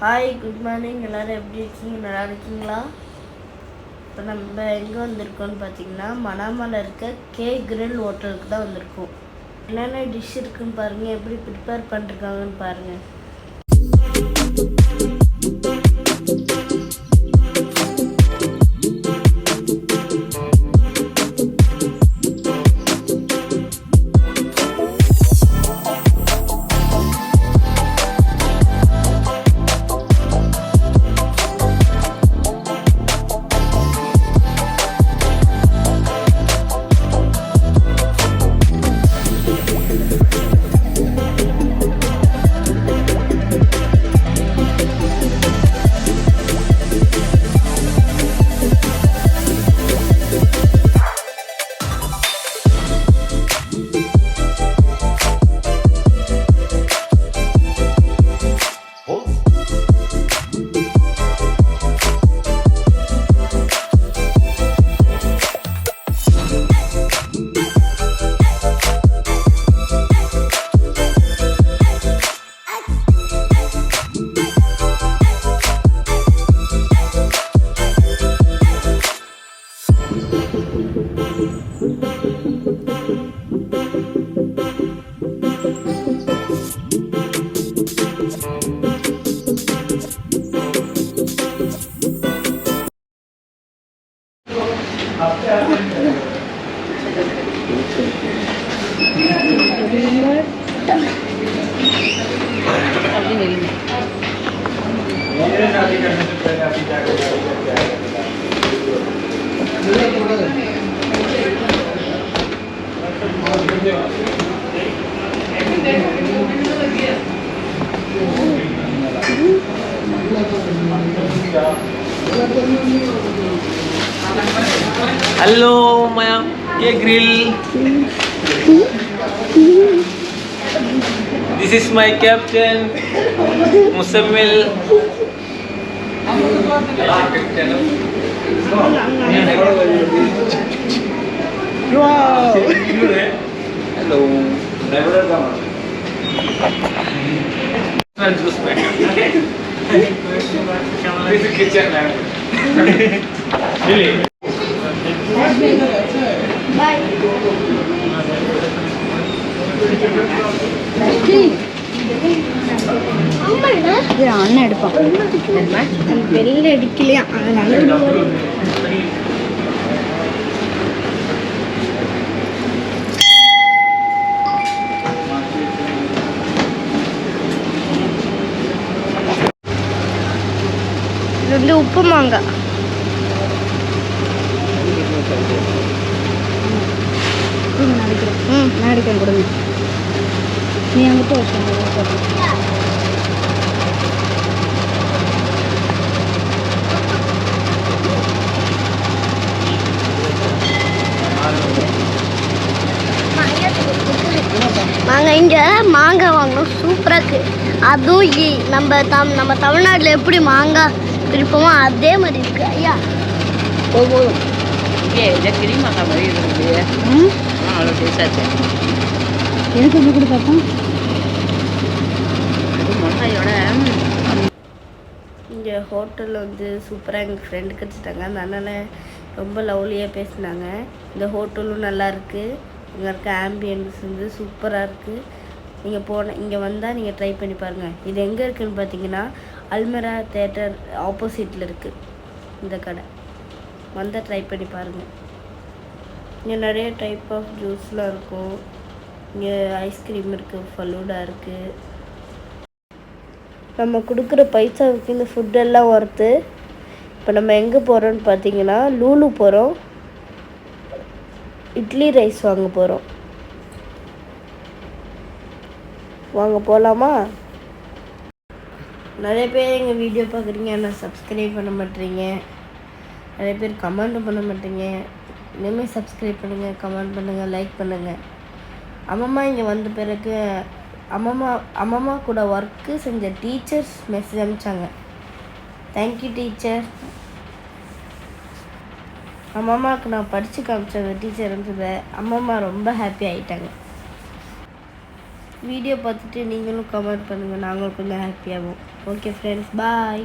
Hi, good morning. எல்லோரும் எப்படி இருக்கீங்க? நல்லா இருக்கீங்களா? இப்போ நம்ம எங்கே வந்திருக்கோம்னு பார்த்தீங்கன்னா, மணாமலை இருக்க கே கிரில் ஹோட்டலுக்கு தான் வந்திருக்கோம். என்னென்ன டிஷ் இருக்குன்னு பாருங்கள், எப்படி ப்ரிப்பேர் பண்ணிருக்காங்கன்னு பாருங்கள். Hello, Maya. K Grill. This is my captain, Musammil. Wow. Hello. This is kitchen, man. Really? Bye. அண்ணன் எடுப்பான் வெளில அடிக்கலையா அதனால இது வந்து உப்பு மாங்காய். நான் எடுக்கிறேன் கொடுங்க. நீ அங்கிட்ட வச்சு நாங்கள் இங்கே மாங்காய் வாங்கினோம், சூப்பராக இருக்குது. அதுவும் நம்ம தமிழ்நாட்டில் எப்படி மாங்காய் பிரிப்போமோ அதே மாதிரி இருக்குது. ஐயா போதும் கிரி மாங்காய் மாதிரி இருக்குது. அவ்வளோ டேஸ்டாச்சு. எனக்கு எப்படி கூட பார்த்தோம் அது மாங்காயோட. இங்கே ஹோட்டலில் வந்து சூப்பராக எங்கள் ஃப்ரெண்டு கிடச்சிட்டாங்க. அந்த அண்ணனை ரொம்ப லவ்லியாக பேசினாங்க. இந்த ஹோட்டலும் நல்லாயிருக்கு. இங்கே இருக்க ஆம்பியன்ஸ் வந்து சூப்பராக இருக்குது. நீங்கள் இங்கே வந்தால் நீங்கள் ட்ரை பண்ணி பாருங்கள். இது எங்கே இருக்குதுன்னு பார்த்தீங்கன்னா, அல்மெரா தேட்டர் ஆப்போசிட்டில் இருக்குது இந்த கடை. வந்தால் ட்ரை பண்ணி பாருங்கள். இங்கே நிறைய டைப் ஆஃப் ஜூஸ்லாம் இருக்கும். இங்கே ஐஸ்கிரீம் இருக்குது, ஃபலூடா இருக்குது. நம்ம கொடுக்குற பைசாவுக்கு இந்த ஃபுட்டெல்லாம் ஒர்த்து. இப்போ நம்ம எங்கே போகிறோன்னு பார்த்தீங்கன்னா, லூலு போகிறோம். இட்லி ரைஸ் வாங்க போகிறோம். வாங்க போகலாமா? நிறைய பேர் எங்கள் வீடியோ பார்க்குறீங்க, ஆனால் சப்ஸ்கிரைப் பண்ண மாட்டேறீங்க. நிறைய பேர் கமெண்ட்டும் பண்ண மாட்டேங்க. இனிமேல் சப்ஸ்கிரைப் பண்ணுங்கள், கமெண்ட் பண்ணுங்கள், லைக் பண்ணுங்கள். அம்மம்மா இங்கே வந்த பிறகு அம்மம்மா கூட ஒர்க்கு செஞ்ச டீச்சர்ஸ் மெசேஜ் அனுப்பிச்சாங்க. Thank you teacher. அம்மாவுக்கு நான் படித்து காமிச்ச டீச்சர் இருந்தது. அம்மா ரொம்ப ஹாப்பி ஆகிட்டாங்க. வீடியோ பார்த்துட்டு நீங்களும் கமெண்ட் பண்ணுங்கள், நாங்களும் கொஞ்சம் ஹாப்பியாகும். Okay friends bye.